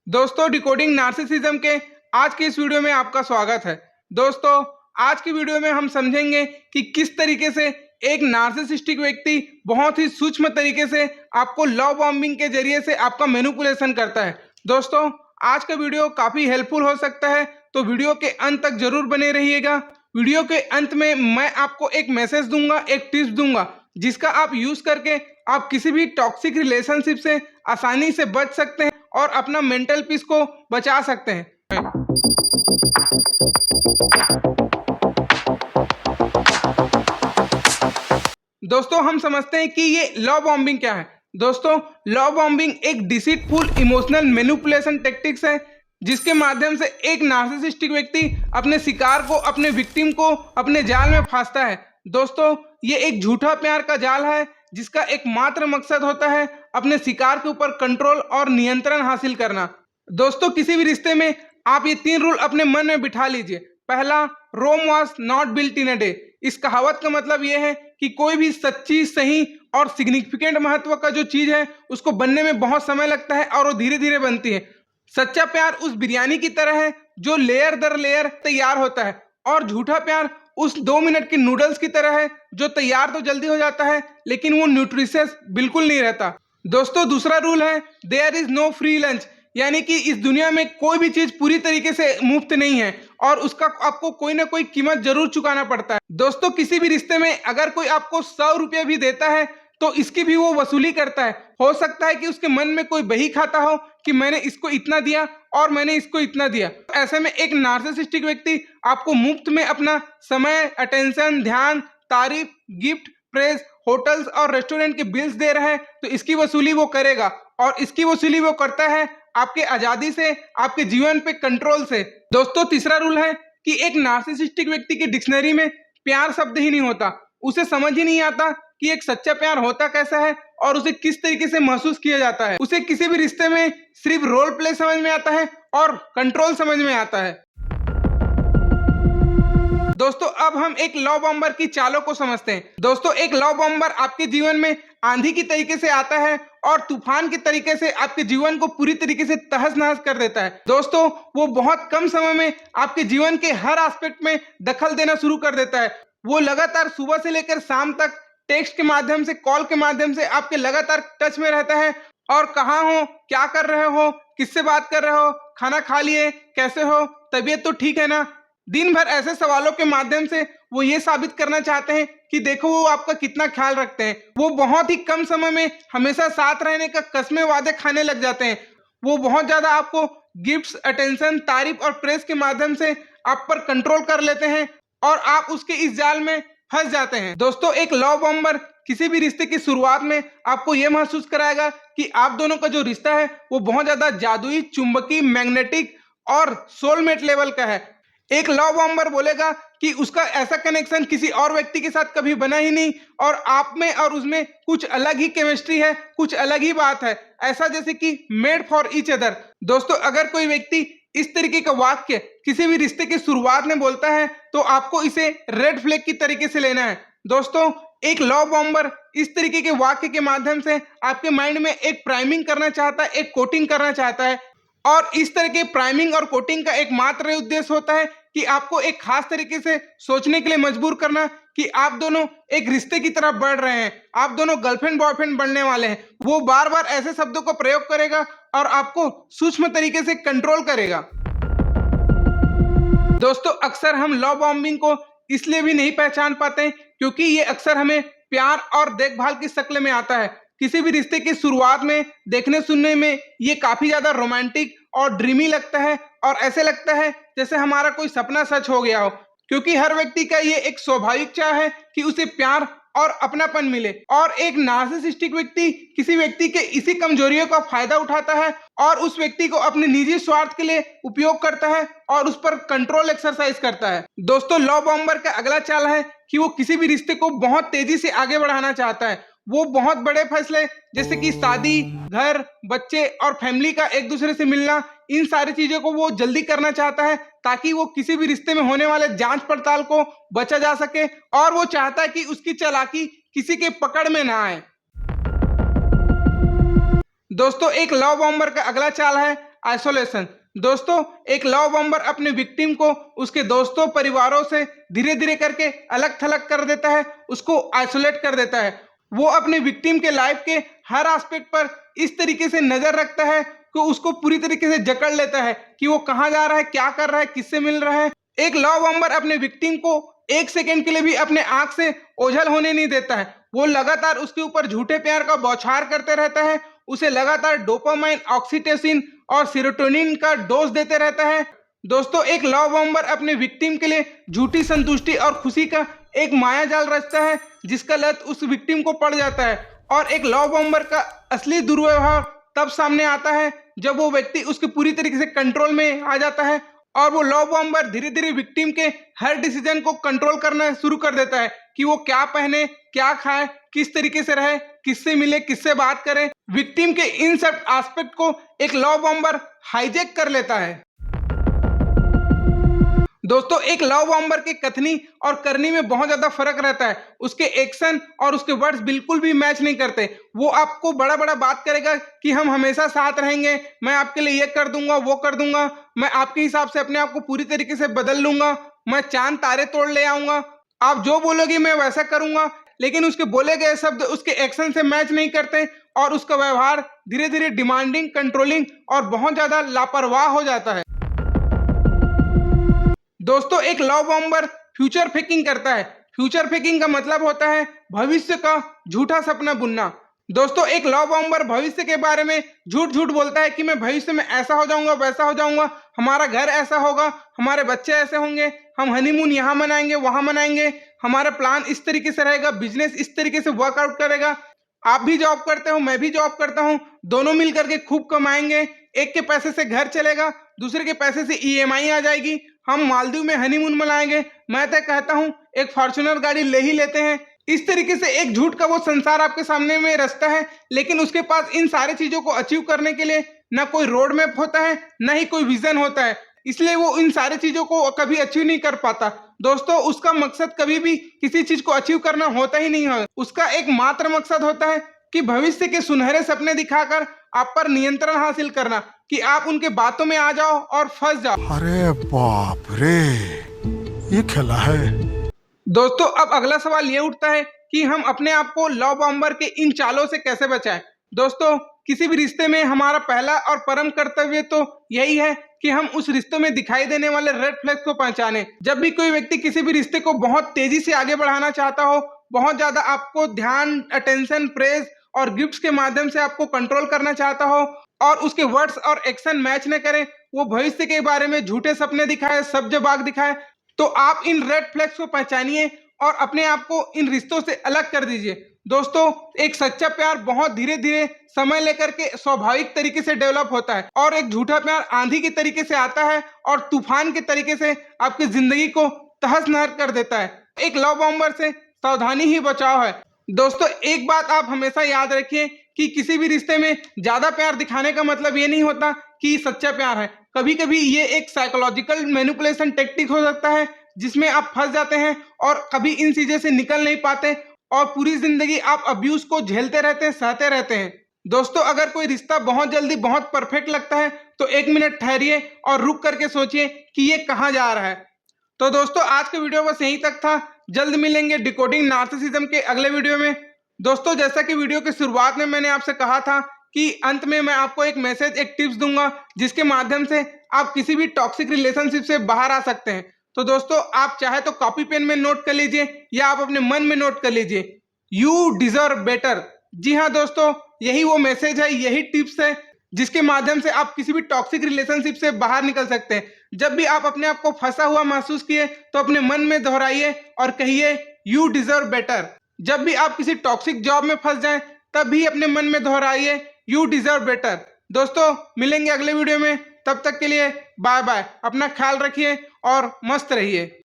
दोस्तों, decoding narcissism के आज की इस वीडियो में आपका स्वागत है। दोस्तों, आज की वीडियो में हम समझेंगे कि किस तरीके से एक नार्सिसिस्टिक व्यक्ति बहुत ही सूक्ष्म तरीके से आपको लव बॉम्बिंग के जरिए से आपका मैनिपुलेशन करता है। दोस्तों, आज का वीडियो काफी हेल्पफुल हो सकता है, तो वीडियो के अंत तक जरूर बने रहिएगा। वीडियो के अंत में मैं आपको एक मैसेज दूंगा, एक टिप्स दूंगा, जिसका आप यूज करके आप किसी भी टॉक्सिक रिलेशनशिप से आसानी से बच सकते हैं और अपना मेंटल पीस को बचा सकते हैं। दोस्तों, हम समझते हैं कि ये लव बॉम्बिंग क्या है। दोस्तों, लव बॉम्बिंग एक डिसीटफुल इमोशनल मैनिपुलेशन टेक्टिक्स है, जिसके माध्यम से एक नार्सिसिस्टिक व्यक्ति अपने शिकार को, अपने विक्टिम को अपने जाल में फंसता है। दोस्तों, ये एक झूठा प्यार का जाल है, जिसका एकमात्र मकसद होता है अपने शिकार के ऊपर कंट्रोल और नियंत्रण हासिल करना। दोस्तों, किसी भी रिश्ते में आप ये 3 रूल अपने मन में बिठा लीजिए। पहला, Rome was not built in a day. इस कहावत का मतलब ये है कि कोई भी सच्ची, सही और सिग्निफिकेंट महत्व का जो चीज है, उसको बनने में बहुत समय लगता है और वो धीरे धीरे बनती है। सच्चा प्यार उस बिरयानी की तरह है जो लेयर दर लेयर तैयार होता है, और झूठा प्यार उस 2 मिनट के नूडल्स की तरह है जो तैयार तो जल्दी हो जाता है, लेकिन वो न्यूट्रिशियस बिल्कुल नहीं रहता। दोस्तों, दूसरा रूल है there is no free lunch, यानी कि इस दुनिया में कोई भी चीज पूरी तरीके से मुफ्त नहीं है और उसका आपको कोई ना कोई कीमत जरूर चुकाना पड़ता है। दोस्तों, किसी भी रिश्ते में अगर कोई आपको 100 रुपये भी देता है तो इसकी भी वो वसूली करता है। हो सकता है कि उसके मन में कोई बही खाता हो कि मैंने इसको इतना दिया और मैंने इसको इतना दिया। ऐसे में एक नार्सिसिस्टिक व्यक्ति आपको मुफ्त में अपना समय, अटेंशन, ध्यान, तारीफ, गिफ्ट, प्रेज, होटल्स और रेस्टोरेंट के बिल्स दे रहा है, तो इसकी वसूली वो करेगा, और इसकी वसूली वो करता है आपके आजादी से, आपके जीवन पे कंट्रोल से। दोस्तों, तीसरा रूल है कि एक नार्सिसिस्टिक व्यक्ति की डिक्शनरी में प्यार शब्द ही नहीं होता। उसे समझ ही नहीं आता कि एक सच्चा प्यार होता कैसा है और उसे किस तरीके से महसूस किया जाता है। उसे किसी भी रिश्ते में सिर्फ रोल प्ले समझ में आता है और कंट्रोल समझ में आता है। दोस्तों, अब हम एक लव बॉम्बर की चालों को समझते हैं। दोस्तों, एक लव बॉम्बर आपके जीवन में आंधी की तरीके से आता है और तूफान के तरीके से आपके जीवन को पूरी तरीके से तहस नहस कर देता है। दोस्तों, वो बहुत कम समय में आपके जीवन के हर एस्पेक्ट में दखल देना शुरू कर देता है। वो लगातार सुबह से लेकर शाम तक टेक्स्ट के माध्यम से, कॉल के माध्यम से आपके लगातार टच में रहता है, और कहाँ हो, क्या कर रहे हो, किससे बात कर रहे हो, खाना खा लिए, कैसे हो, तबीयत तो ठीक है ना। दिन भर ऐसे सवालों के माध्यम से वो ये साबित करना चाहते हैं कि देखो वो आपका कितना ख्याल रखते हैं। वो बहुत ही कम समय में हमेशा साथ रहने का कस्में वादे खाने लग जाते हैं। वो बहुत ज्यादा आपको गिफ्ट्स, अटेंशन, तारीफ और प्रेस के माध्यम से आप पर कंट्रोल कर लेते हैं और आप उसके इस जाल में फंस जाते हैं। दोस्तों, एक लव बॉम्बर किसी भी रिश्ते की शुरुआत में आपको यह महसूस कराएगा कि आप दोनों का जो रिश्ता है वो बहुत ज्यादा जादुई, चुंबकीय, मैग्नेटिक और सोलमेट लेवल का है। एक लव बॉम्बर बोलेगा कि उसका ऐसा कनेक्शन किसी और व्यक्ति के साथ कभी बना ही नहीं, और आप में और उसमें कुछ अलग ही केमिस्ट्री है, कुछ अलग ही बात है, ऐसा जैसे कि मेड फॉर ईच अदर। दोस्तों, अगर कोई व्यक्ति इस तरीके का वाक्य किसी भी रिश्ते की शुरुआत में बोलता है तो आपको इसे रेड फ्लैग की तरीके से लेना है। दोस्तों, एक लव बॉम्बर इस तरीके के वाक्य के माध्यम से आपके माइंड में एक प्राइमिंग करना चाहता है, एक कोटिंग करना चाहता है, और इस तरह के प्राइमिंग और कोटिंग का एकमात्र उद्देश्य होता है कि आपको एक खास तरीके से सोचने के लिए मजबूर करना कि आप दोनों एक रिश्ते की तरफ बढ़ रहे हैं, आप दोनों गर्लफ्रेंड बॉयफ्रेंड बनने वाले हैं। वो बार बार ऐसे शब्दों का प्रयोग करेगा और आपको सूक्ष्म तरीके से कंट्रोल करेगा। दोस्तों, अक्सर हम लव बॉम्बिंग को इसलिए भी नहीं पहचान पाते क्योंकि ये अक्सर हमें प्यार और देखभाल की शक्ल में आता है। किसी भी रिश्ते की शुरुआत में देखने सुनने में ये काफी ज्यादा रोमांटिक और ड्रीमी लगता है, और ऐसे लगता है जैसे हमारा कोई सपना सच हो गया हो, क्योंकि हर व्यक्ति का ये एक स्वाभाविक चाह है कि उसे प्यार और अपनापन मिले। और एक नार्सिसिस्टिक व्यक्ति किसी व्यक्ति के इसी कमजोरियों का फायदा उठाता है और उस व्यक्ति को अपने निजी स्वार्थ के लिए उपयोग करता है और उस पर कंट्रोल एक्सरसाइज करता है। दोस्तों, लव बॉम्बर का अगला चाल है कि वो किसी भी रिश्ते को बहुत तेजी से आगे बढ़ाना चाहता है। वो बहुत बड़े फैसले जैसे कि शादी, घर, बच्चे और फैमिली का एक दूसरे से मिलना, इन सारी चीजों को वो जल्दी करना चाहता है ताकि वो किसी भी रिश्ते में होने वाले जांच पड़ताल को बचा जा सके, और वो चाहता है कि उसकी चालाकी किसी के पकड़ में ना आए। दोस्तों, एक लव बॉम्बर का अगला चाल है आइसोलेशन। दोस्तों, एक लव बॉम्बर अपने विक्टिम को उसके दोस्तों परिवारों से धीरे धीरे करके अलग थलग कर देता है, उसको आइसोलेट कर देता है। वो अपने विक्टिम के लाइफ के हर एस्पेक्ट पर इस तरीके से नजर रखता है कि उसको पूरी तरीके से जकड़ लेता है कि वो कहाँ जा रहा है, क्या कर रहा है, किससे मिल रहा है। एक लव बॉम्बर अपने विक्टिम को एक सेकेंड के लिए भी अपने आंख से ओझल होने नहीं देता है। वो लगातार उसके ऊपर झूठे प्यार का बौछार करते रहता है, उसे लगातार डोपामाइन, ऑक्सीटोसिन और सेरोटोनिन का डोज देते रहता है। दोस्तों, एक लव बॉम्बर अपने विक्टिम के लिए झूठी संतुष्टि और खुशी का एक माया जाल रचता है, जिसका लत उस विक्टिम को पड़ जाता है। और एक लव बॉम्बर का असली दुर्व्यवहार तब सामने आता है जब वो व्यक्ति उसके पूरी तरीके से कंट्रोल में आ जाता है और वो लव बॉम्बर धीरे धीरे विक्टिम के हर डिसीजन को कंट्रोल करना शुरू कर देता है कि वो क्या पहने, क्या खाए, किस तरीके से रहे, किससे मिले, किससे बात करे। विक्टिम के इन सब एस्पेक्ट को एक लव बॉम्बर हाईजैक कर लेता है। दोस्तों, एक लव बॉम्बर के कथनी और करनी में बहुत ज्यादा फर्क रहता है। उसके एक्शन और उसके वर्ड्स बिल्कुल भी मैच नहीं करते। वो आपको बड़ा बड़ा बात करेगा कि हम हमेशा साथ रहेंगे, मैं आपके लिए ये कर दूंगा, वो कर दूंगा, मैं आपके हिसाब से अपने आप को पूरी तरीके से बदल लूंगा, मैं चांद तारे तोड़ ले आऊंगा, आप जो बोलोगी मैं वैसा करूंगा। लेकिन उसके बोले गए शब्द उसके एक्शन से मैच नहीं करते और उसका व्यवहार धीरे धीरे डिमांडिंग, कंट्रोलिंग और बहुत ज्यादा लापरवाह हो जाता है। दोस्तों, एक लव बॉम्बर फ्यूचर फेकिंग करता है। फ्यूचर फेकिंग का मतलब होता है भविष्य का झूठा सपना बुनना। दोस्तों, एक लव बॉम्बर भविष्य के बारे में झूठ झूठ बोलता है कि मैं भविष्य में ऐसा हो जाऊंगा, वैसा हो जाऊंगा, हमारा घर ऐसा होगा, हमारे बच्चे ऐसे होंगे, हम हनीमून यहाँ मनाएंगे, वहां मनाएंगे, हमारा प्लान इस तरीके से रहेगा, बिजनेस इस तरीके से वर्कआउट करेगा, आप भी जॉब करते हो, मैं भी जॉब करता हूँ, दोनों मिल करके खूब कमाएंगे, एक के पैसे से घर चलेगा, दूसरे के पैसे से ईएमआई आ जाएगी, हम मालदीव में हनीमून मनाएंगे, मैं तो कहता हूँ एक फॉर्च्यूनर गाड़ी ले ही लेते हैं। इस तरीके से एक झूठ का वो संसार आपके सामने में रचता है, लेकिन उसके पास इन सारी चीजों को अचीव करने के लिए ना कोई रोड मैप होता है, ना ही कोई विजन होता है, इसलिए वो इन सारी चीजों को कभी अचीव नहीं कर पाता। दोस्तों, उसका मकसद कभी भी किसी चीज को अचीव करना होता ही नहीं है। उसका एक मात्र मकसद होता है कि भविष्य के सुनहरे सपने दिखाकर आप पर नियंत्रण हासिल करना, कि आप उनके बातों में आ जाओ और फंस जाओ। अरे बाप रे, ये खेला है। दोस्तों, अब अगला सवाल ये उठता है कि हम अपने आप को लव बॉम्बर के इन चालों से कैसे बचाएं। दोस्तों, किसी भी रिश्ते में हमारा पहला और परम कर्तव्य तो यही है कि हम उस रिश्ते में दिखाई देने वाले रेड फ्लैग्स को पहचानें। जब भी कोई व्यक्ति किसी भी रिश्ते को बहुत तेजी से आगे बढ़ाना चाहता हो, बहुत ज्यादा आपको ध्यान, अटेंशन, प्रेज और गिफ्ट्स के माध्यम से आपको कंट्रोल करना चाहता हो और उसके वर्ड्स और एक्शन मैच न करें, वो भविष्य के बारे में झूठे सपने दिखाए, सब्ज बाग दिखाए, तो आप इन रेड फ्लैग्स को पहचानिए और अपने आप को इन रिश्तों से अलग कर दीजिए। दोस्तों, एक सच्चा प्यार बहुत धीरे धीरे समय लेकर के स्वाभाविक तरीके से डेवलप होता है और एक झूठा प्यार आंधी के तरीके से आता है और तूफान के तरीके से आपकी जिंदगी को तहस नहस कर देता है। एक लव बॉम्बर से सावधानी ही बचाव है। दोस्तों, एक बात आप हमेशा याद रखिए कि किसी भी रिश्ते में ज्यादा प्यार दिखाने का मतलब ये नहीं होता कि सच्चा प्यार है। कभी कभी ये एक साइकोलॉजिकल मैनिपुलेशन टेक्निक हो सकता है जिसमें आप फंस जाते हैं और कभी इन चीजों से निकल नहीं पाते और पूरी जिंदगी आप अब्यूज को झेलते रहते हैं, सहते रहते हैं। दोस्तों, अगर कोई रिश्ता बहुत जल्दी बहुत परफेक्ट लगता है तो 1 मिनट ठहरिए और रुक करके सोचिए कि ये कहाँ जा रहा है। तो दोस्तों, आज के वीडियो बस यहीं तक था। जल्द मिलेंगे डिकोडिंग नार्सिसिज्म के अगले वीडियो में। दोस्तों, जैसा कि वीडियो की शुरुआत में मैंने आपसे कहा था कि अंत में मैं आपको एक मैसेज, एक टिप्स दूंगा जिसके माध्यम से आप किसी भी टॉक्सिक रिलेशनशिप से बाहर आ सकते हैं। तो दोस्तों, आप चाहे तो कॉपी पेन में नोट कर लीजिए या आप अपने मन में नोट कर लीजिए, यू डिजर्व बेटर। जी हाँ दोस्तों, यही वो मैसेज है, यही टिप्स है जिसके माध्यम से आप किसी भी टॉक्सिक रिलेशनशिप से बाहर निकल सकते हैं। जब भी आप अपने आप को फंसा हुआ महसूस किए तो अपने मन में दोहराइए और कहिए यू डिजर्व बेटर। जब भी आप किसी टॉक्सिक जॉब में फंस जाएं तब भी अपने मन में दोहराइए यू डिजर्व बेटर। दोस्तों, मिलेंगे अगले वीडियो में, तब तक के लिए बाय बाय। अपना ख्याल रखिए और मस्त रहिए।